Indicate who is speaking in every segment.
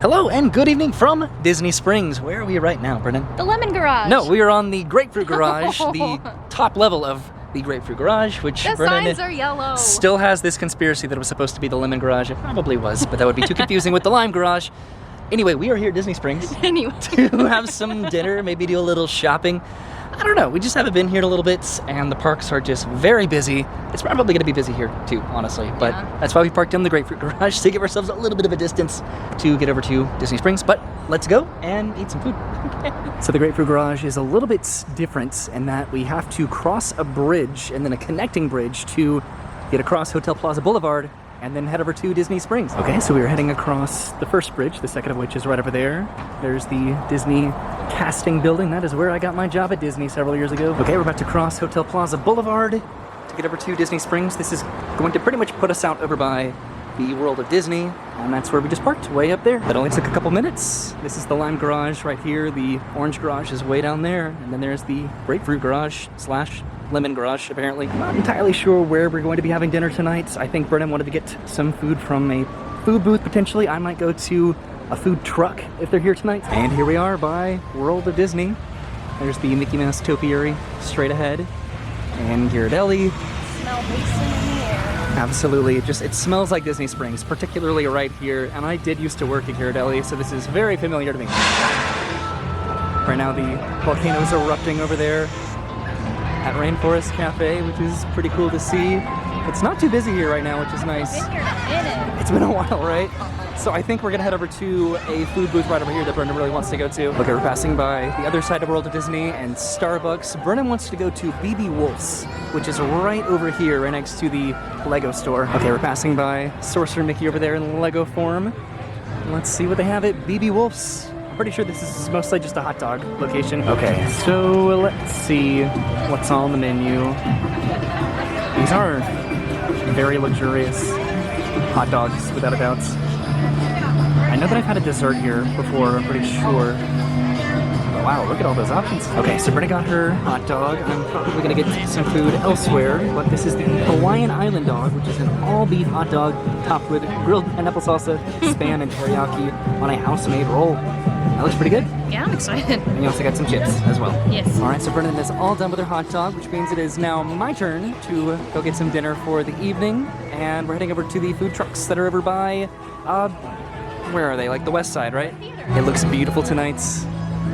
Speaker 1: Hello and good evening from Disney Springs. Where are we right now, Brennan?
Speaker 2: The Lemon Garage.
Speaker 1: No, we are on the Grapefruit Garage, the top level of the Grapefruit Garage, which
Speaker 2: the
Speaker 1: Brennan
Speaker 2: signs are yellow.
Speaker 1: Still has this conspiracy that it was supposed to be the Lemon Garage. It probably was, but that would be too confusing with the Lime Garage. Anyway, we are here at Disney Springs to have some dinner, maybe do a little shopping. I don't know, we just haven't been here in a little bit, and the parks are just very busy. It's probably going to be busy here too, honestly, but that's why we parked in the Grapefruit Garage, to give ourselves a little bit of a distance to get over to Disney Springs. But let's go and eat some food. So the Grapefruit Garage is a little bit different in that we have to cross a bridge and then a connecting bridge to get across Hotel Plaza Boulevard and then head over to Disney Springs. Okay, so we are heading across the first bridge, the second of which is right over there. There's the Disney casting building. That is where I got my job at Disney several years ago. Okay, we're about to cross Hotel Plaza Boulevard to get over to Disney Springs. This is going to pretty much put us out over by the World of Disney, and that's where we just parked, way up there. That only took a couple minutes. This is the Lime Garage right here. The Orange Garage is way down there, and then there's the Grapefruit Garage / Lemon Garage, apparently. I'm not entirely sure where we're going to be having dinner tonight. I think Brennan wanted to get some food from a food booth, potentially. I might go to a food truck if they're here tonight. And here we are by World of Disney. There's the Mickey Mouse topiary straight ahead. And Ghirardelli.
Speaker 2: Smell Mason in the air.
Speaker 1: Absolutely, it smells like Disney Springs, particularly right here. And I did used to work at Ghirardelli, so this is very familiar to me. Right now the volcano is erupting over there at Rainforest Cafe, which is pretty cool to see. It's not too busy here right now, which is nice.
Speaker 2: Been here a minute.
Speaker 1: It's been a while, right? So I think we're gonna head over to a food booth right over here that Brennan really wants to go to. Okay, we're passing by the other side of World of Disney and Starbucks. Brennan wants to go to BB Wolf's, which is right over here, right next to the Lego store. Okay, we're passing by Sorcerer Mickey over there in Lego form. Let's see what they have at BB Wolf's. Pretty sure this is mostly just a hot dog location. Okay, so let's see what's on the menu. These are very luxurious hot dogs, without a doubt. I know that I've had a dessert here before, I'm pretty sure. Oh, wow, look at all those options. Okay, so Britta got her hot dog. I'm probably gonna get some food elsewhere, but this is the Hawaiian Island dog, which is an all-beef hot dog topped with grilled pineapple salsa, Spam, and teriyaki on a house-made roll. That looks pretty good.
Speaker 2: Yeah, I'm excited.
Speaker 1: And you also got some chips as well.
Speaker 2: Yes.
Speaker 1: All right, so Brennan is all done with her hot dog, which means it is now my turn to go get some dinner for the evening. And we're heading over to the food trucks that are over by, where are they? Like the west side, right? It looks beautiful tonight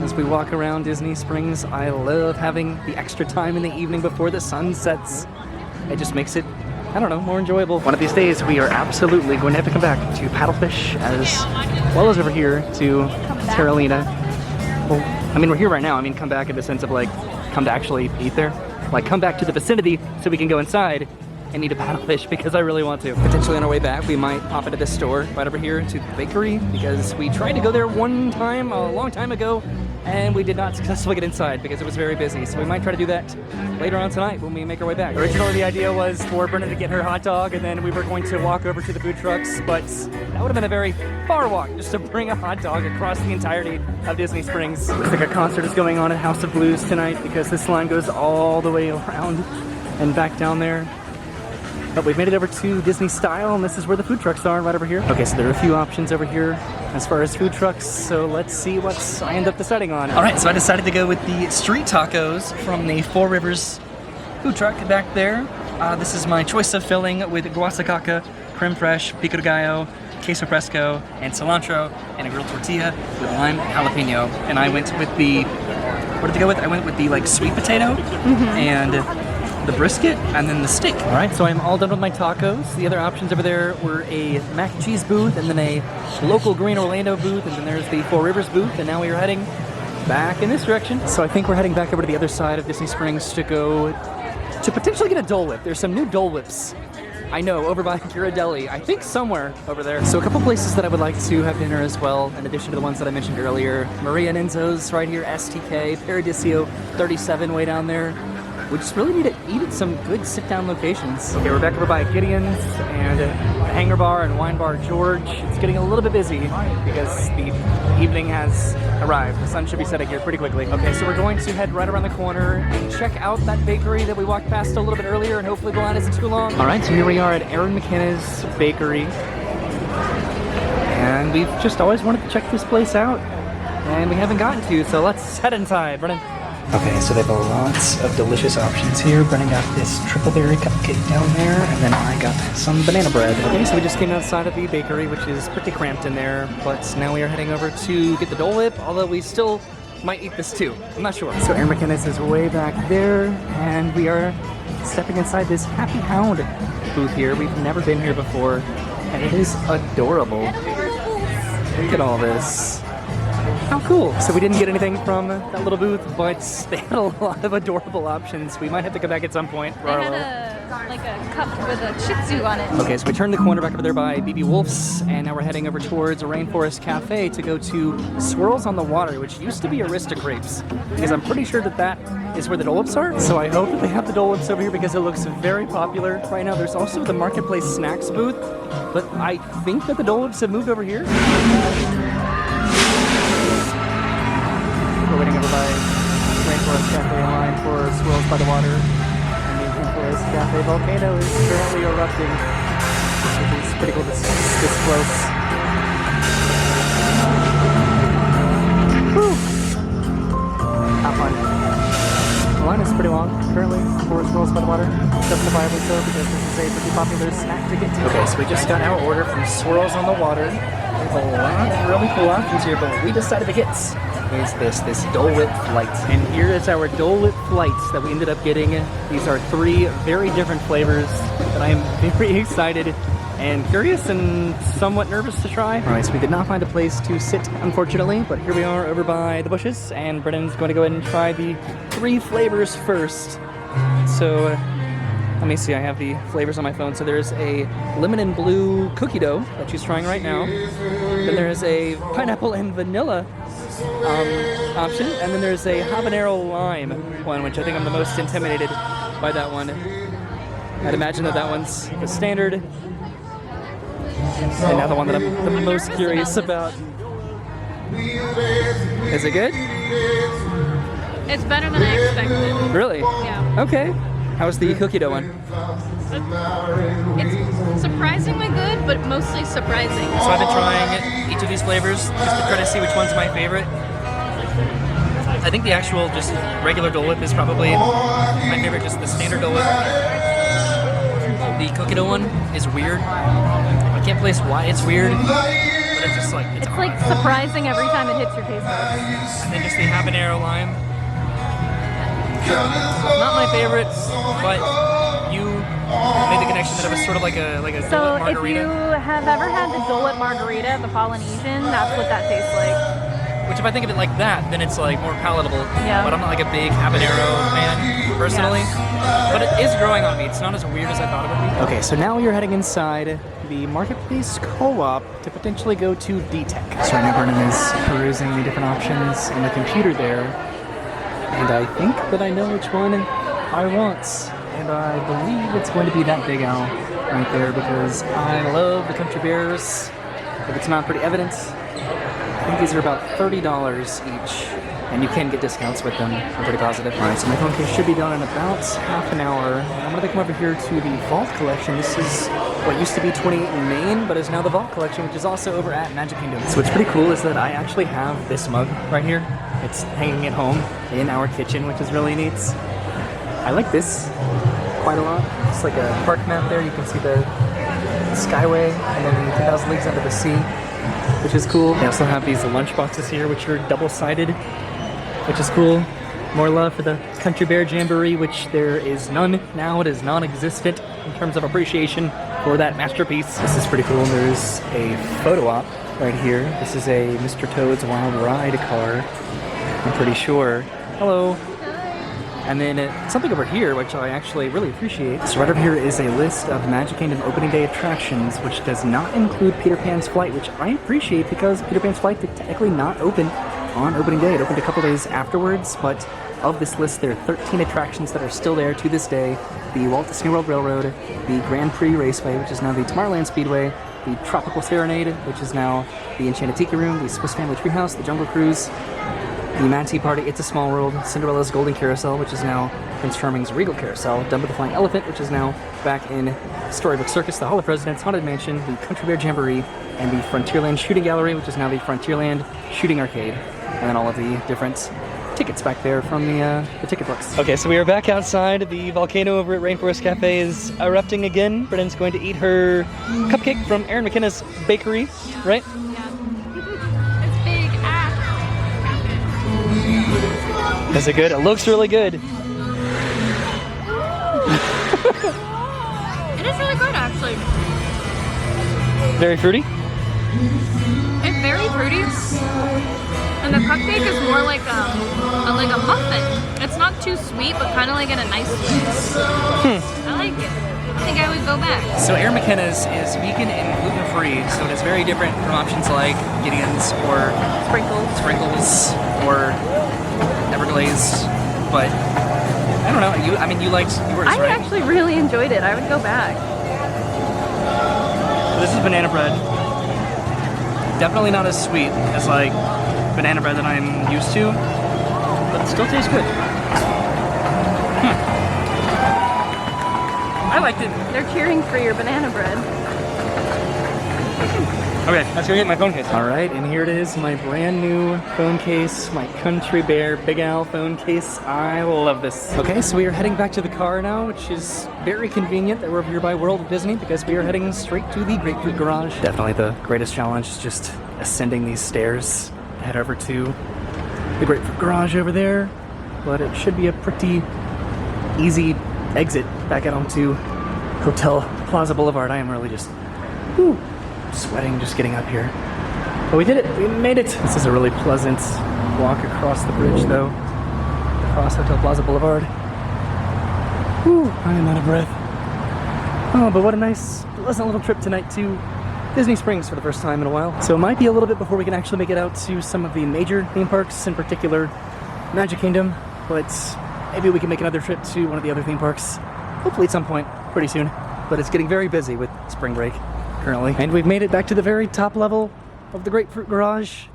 Speaker 1: as we walk around Disney Springs. I love having the extra time in the evening before the sun sets. It just makes it, I don't know, more enjoyable. One of these days, we are absolutely going to have to come back to Paddlefish as well as over here to Terralina. Well, I mean, we're here right now. I mean, come back in the sense of like, come to actually eat there. Like, come back to the vicinity so we can go inside and eat a paddlefish because I really want to. Potentially on our way back, we might pop into this store right over here to the bakery because we tried to go there one time a long time ago and we did not successfully get inside because it was very busy. So we might try to do that later on tonight when we make our way back. Originally, the idea was for Brennan to get her hot dog and then we were going to walk over to the food trucks, but that would have been a very far walk just to bring a hot dog across the entirety of Disney Springs. Looks like a concert is going on at House of Blues tonight because this line goes all the way around and back down there. But we've made it over to Disney Style, and this is where the food trucks are, right over here. Okay, so there are a few options over here as far as food trucks, so let's see what I end up deciding on. All right, so I decided to go with the street tacos from the Four Rivers food truck back there. This is my choice of filling with guasacaca, creme fraiche, pico de gallo, queso fresco, and cilantro, and a grilled tortilla with lime and jalapeno. And I went with the, what did I go with? I went with the like sweet potato and the brisket, and then the steak. All right, so I'm all done with my tacos. The other options over there were a mac and cheese booth, and then a local green Orlando booth, and then there's the Four Rivers booth, and now we are heading back in this direction. So I think we're heading back over to the other side of Disney Springs to go to potentially get a Dole Whip. There's some new Dole Whips, I know, over by Ghirardelli, I think somewhere over there. So a couple places that I would like to have dinner as well, in addition to the ones that I mentioned earlier. Maria and Enzo's right here, STK, Paradiso 37 way down there. We just really need to eat at some good sit-down locations. Okay, we're back over by Gideon's and Hangar Bar and Wine Bar George. It's getting a little bit busy because the evening has arrived. The sun should be setting here pretty quickly. Okay, so we're going to head right around the corner and check out that bakery that we walked past a little bit earlier, and hopefully the line isn't too long. All right, so here we are at Aaron McKenna's Bakery. And and we've just always wanted to check this place out, and we haven't gotten to, so let's head inside. Brennan. Okay, so they have lots of delicious options here. Brennan got this triple berry cupcake down there, and then I got some banana bread. Okay, so we just came outside of the bakery, which is pretty cramped in there, but now we are heading over to get the Dole Whip, although we still might eat this too. I'm not sure. So Aaron McInnes is way back there, and we are stepping inside this Happy Hound booth here. We've never been here before, and it is adorable. Look at all this. How cool. So we didn't get anything from that little booth, but they had a lot of adorable options. We might have to go back at some point for
Speaker 2: They
Speaker 1: our
Speaker 2: had like a cup with a Shih Tzu on it.
Speaker 1: Okay, so we turned the corner back over there by BB Wolf's, and now we're heading over towards a Rainforest Cafe to go to Swirls on the Water, which used to be Aristocrapes, because I'm pretty sure that that is where the Dole Whips are. So I hope that they have the Dole Whips over here because it looks very popular right now. There's also the Marketplace Snacks booth, but I think that the Dole Whips have moved over here. We're waiting over by Rainforest Cafe in line for Swirls by the Water. And the Rainforest Cafe volcano is currently erupting, which is pretty cool this close. Woo! How fun. The line is pretty long currently for Swirls by the Water. Justifiably so, because this is a pretty popular snack to get to. Okay, so we just got our order from Swirls on the Water. There's a lot of really cool options here, but we decided to get is this Dole Whip Flight. And here is our Dole Whip Flights that we ended up getting. These are 3 very different flavors that I am very excited and curious and somewhat nervous to try. All right, so we did not find a place to sit, unfortunately, but here we are over by the bushes, and Brennan's going to go ahead and try the 3 flavors first. So let me see, I have the flavors on my phone. So there's a lemon and blue cookie dough that she's trying right now. Then there's a pineapple and vanilla option, and then there's a habanero lime one, which I think I'm the most intimidated by that one. I'd imagine that one's the standard, and now the one that I'm the most curious about. Is it good?
Speaker 2: It's better than I expected.
Speaker 1: Really?
Speaker 2: Yeah.
Speaker 1: Okay. How's the cookie dough one?
Speaker 2: It's surprisingly good, but mostly surprising.
Speaker 1: So I've been trying each of these flavors just to try to see which one's my favorite. I think the actual just regular Dole Whip is probably my favorite, just the standard Dole Whip. The cookie dough one is weird. I can't place why it's weird, but it's just like
Speaker 2: It's like surprising every time it hits your taste buds.
Speaker 1: And then just the habanero lime. Not my favorite, but you made the connection that it was sort of like a Dole Whip
Speaker 2: So if
Speaker 1: margarita.
Speaker 2: you have ever had the Dole Whip margarita at the Polynesian, that's what that tastes like.
Speaker 1: Which if I think of it like that, then it's like more palatable.
Speaker 2: Yeah.
Speaker 1: But I'm not like a big habanero fan, personally. But it is growing on me. It's not as weird as I thought it would be. Okay, so now we are heading inside the Marketplace Co-op to potentially go to D-Tech. So right now Vernon is perusing the different options on the computer there. And I think that I know which one I want. And I believe it's going to be that big owl right there because I love the Country Bears. If it's not pretty evident, I think these are about $30 each. And you can get discounts with them. I'm pretty positive. Alright, so my phone case should be done in about half an hour. I'm going to come over here to the Vault Collection. This is what used to be 28 in Maine, but is now the Vault Collection, which is also over at Magic Kingdom. So what's pretty cool is that I actually have this mug right here. It's hanging at home in our kitchen, which is really neat. I like this quite a lot. It's like a park map there. You can see the Skyway and then 10,000 Leagues Under the Sea, which is cool. They also have these lunch boxes here, which are double-sided, which is cool. More love for the Country Bear Jamboree, which there is none now. It is non-existent in terms of appreciation for that masterpiece. This is pretty cool. There's a photo op right here. This is a Mr. Toad's Wild Ride car, I'm pretty sure. Hello. And then something over here, which I actually really appreciate. So right over here is a list of Magic Kingdom opening day attractions, which does not include Peter Pan's Flight, which I appreciate because Peter Pan's Flight did technically not open on opening day. It opened a couple days afterwards, but of this list, there are 13 attractions that are still there to this day. The Walt Disney World Railroad, the Grand Prix Raceway, which is now the Tomorrowland Speedway, the Tropical Serenade, which is now the Enchanted Tiki Room, the Swiss Family Treehouse, the Jungle Cruise, the Manatee Party, It's a Small World, Cinderella's Golden Carousel, which is now Prince Charming's Regal Carousel, Dumbo the Flying Elephant, which is now back in Storybook Circus, the Hall of Presidents, Haunted Mansion, the Country Bear Jamboree, and the Frontierland Shooting Gallery, which is now the Frontierland Shooting Arcade, and then all of the different tickets back there from the ticket books. Okay, so we are back outside. The volcano over at Rainforest Cafe is erupting again. Brennan's going to eat her cupcake from Erin McKenna's bakery, right?
Speaker 2: It's big.
Speaker 1: Is it good? It looks really good.
Speaker 2: It is really good, actually.
Speaker 1: Very fruity?
Speaker 2: It's very fruity. And the cupcake is more like a muffin. It's not too sweet, but kind of like in a nice way. I like it. I think I would go back.
Speaker 1: So Erin McKenna's is vegan and gluten-free, so it is very different from options like Gideon's or Sprinkles or Everglaze. But I don't know. You liked yours, right?
Speaker 2: I actually really enjoyed it. I would go back.
Speaker 1: This is banana bread. Definitely not as sweet as like banana bread that I'm used to, but it still tastes good. I liked it.
Speaker 2: They're cheering for your banana bread.
Speaker 1: Okay, let's go get my phone case. All right, and here it is, my brand new phone case, my Country Bear Big Al phone case. I love this. Okay, so we are heading back to the car now, which is very convenient that we're here by World of Disney because we are heading straight to the Grapefruit Garage. Definitely the greatest challenge is just ascending these stairs. Head over to the Grapefruit Garage over there, but it should be a pretty easy exit back out onto Hotel Plaza Boulevard. I am really just sweating just getting up here. But we did it, we made it. This is a really pleasant walk across the bridge though, across Hotel Plaza Boulevard. Whew, I am out of breath. Oh, but what a nice, pleasant little trip tonight to Disney Springs for the first time in a while. So it might be a little bit before we can actually make it out to some of the major theme parks, in particular Magic Kingdom, but maybe we can make another trip to one of the other theme parks, hopefully at some point pretty soon. But it's getting very busy with spring break currently. And we've made it back to the very top level of the Grapefruit Garage.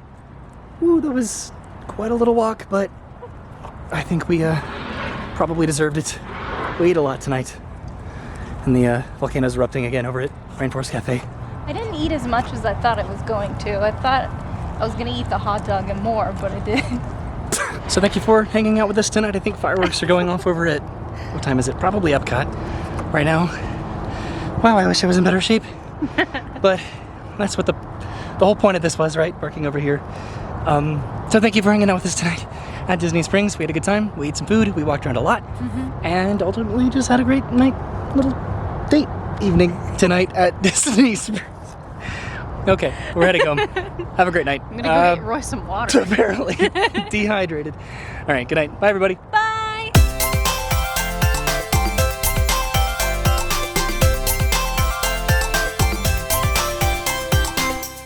Speaker 1: Ooh, that was quite a little walk, but I think we probably deserved it. We ate a lot tonight. And the volcano's erupting again over at Rainforest Cafe.
Speaker 2: I didn't eat as much as I thought I was going to. I thought I was going to eat the hot dog and more, but I didn't.
Speaker 1: So thank you for hanging out with us tonight. I think fireworks are going off over at, what time is it? Probably Epcot right now. Wow, I wish I was in better shape. But that's what the whole point of this was, right? Parking over here. So thank you for hanging out with us tonight at Disney Springs. We had a good time. We ate some food. We walked around a lot. And ultimately just had a great night, little date evening tonight at Disney Springs. Okay, we're heading home. Have a great night.
Speaker 2: I'm gonna go get Roy some water.
Speaker 1: Apparently dehydrated. All right, good night. Bye, everybody.
Speaker 2: Bye.